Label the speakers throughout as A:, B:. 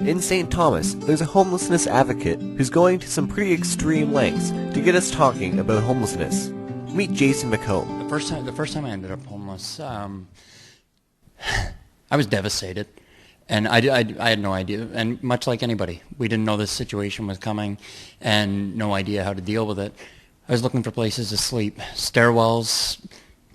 A: In St. Thomas, there's a homelessness advocate who's going to some pretty extreme lengths to get us talking about homelessness. Meet Jason McComb.
B: The first time I ended up homeless, I was devastated, and I had no idea. And much like anybody, we didn't know this situation was coming, and no idea how to deal with it. I was looking for places to sleep, stairwells,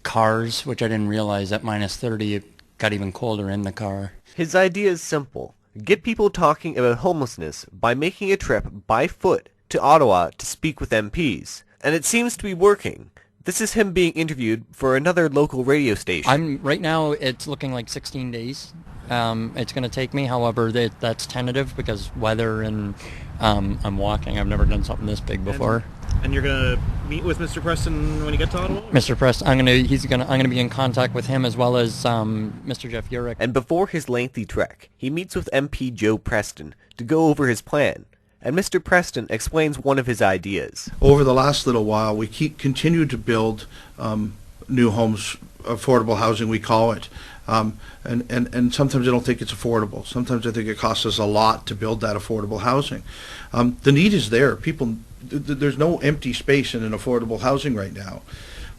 B: cars, which I didn't realize at minus 30 it got even colder in the car.
A: His idea is simple. Get people talking about homelessness by making a trip by foot to Ottawa to speak with MPs. And it seems to be working. This is him being interviewed for another local radio station.
B: Right now it's looking like 16 days. It's going to take me, however, that's tentative because weather and I'm walking. I've never done something this big before.
C: And you're going to meet with Mr. Preston when you get to Ottawa?
B: Mr. Preston, I'm going to be in contact with him as well as Mr. Jeff Urich.
A: And before his lengthy trek, he meets with MP Joe Preston to go over his plan. And Mr. Preston explains one of his ideas.
D: Over the last little while, we continue to build new homes, affordable housing, we call it. And sometimes I don't think it's affordable. Sometimes I think it costs us a lot to build that affordable housing. The need is there. There's no empty space in an affordable housing right now.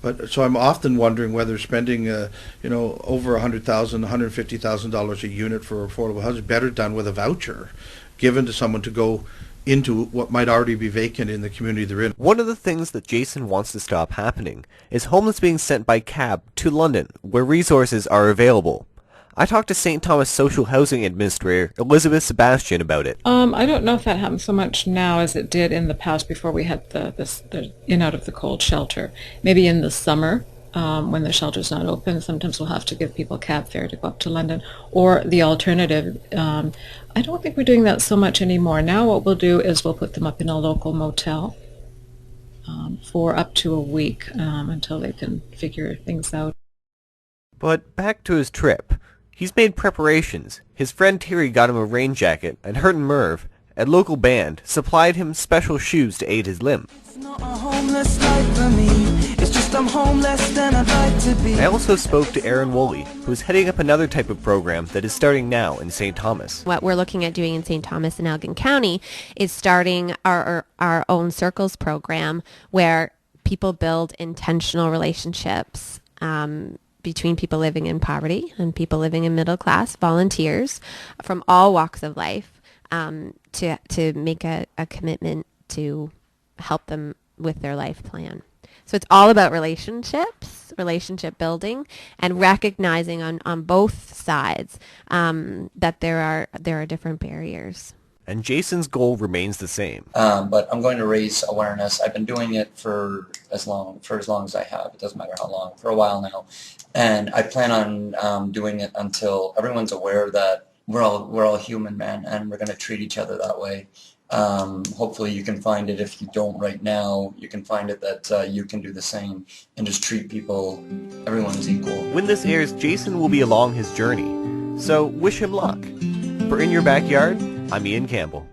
D: But so I'm often wondering whether spending, over $100,000, $150,000 a unit for affordable housing is better done with a voucher, given to someone to go into what might already be vacant in the community they're in.
A: One of the things that Jason wants to stop happening is homeless being sent by cab to London, where resources are available. I talked to St. Thomas Social Housing Administrator Elizabeth Sebastian about it.
E: I don't know if that happens so much now as it did in the past before we had the in out of the cold shelter. Maybe in the summer, when the shelter's not open, sometimes we'll have to give people cab fare to go up to London. Or the alternative, I don't think we're doing that so much anymore. Now what we'll do is we'll put them up in a local motel for up to a week until they can figure things out.
A: But back to his trip. He's made preparations. His friend Terry got him a rain jacket, and Hurt and Merv, a local band, supplied him special shoes to aid his limp.
F: It's not a homeless life for me. It's just I'm homeless and I'd like to be.
A: I also spoke to Erin Woolley, who is heading up another type of program that is starting now in St. Thomas.
G: What we're looking at doing in St. Thomas and Elgin County is starting our own Circles program where people build intentional relationships between people living in poverty and people living in middle class, volunteers from all walks of life, to make a commitment to help them with their life plan. So it's all about relationships, relationship building, and recognizing on both sides that there are different barriers.
A: And Jason's goal remains the same.
B: But I'm going to raise awareness. I've been doing it for as long as I have. It doesn't matter how long, for a while now. And I plan on doing it until everyone's aware that we're all human, man, and we're going to treat each other that way. Hopefully you can find it. If you don't right now, you can find it that you can do the same and just treat people, everyone is equal.
A: When this airs, Jason will be along his journey. So wish him luck. For In Your Backyard, I'm Ian Campbell.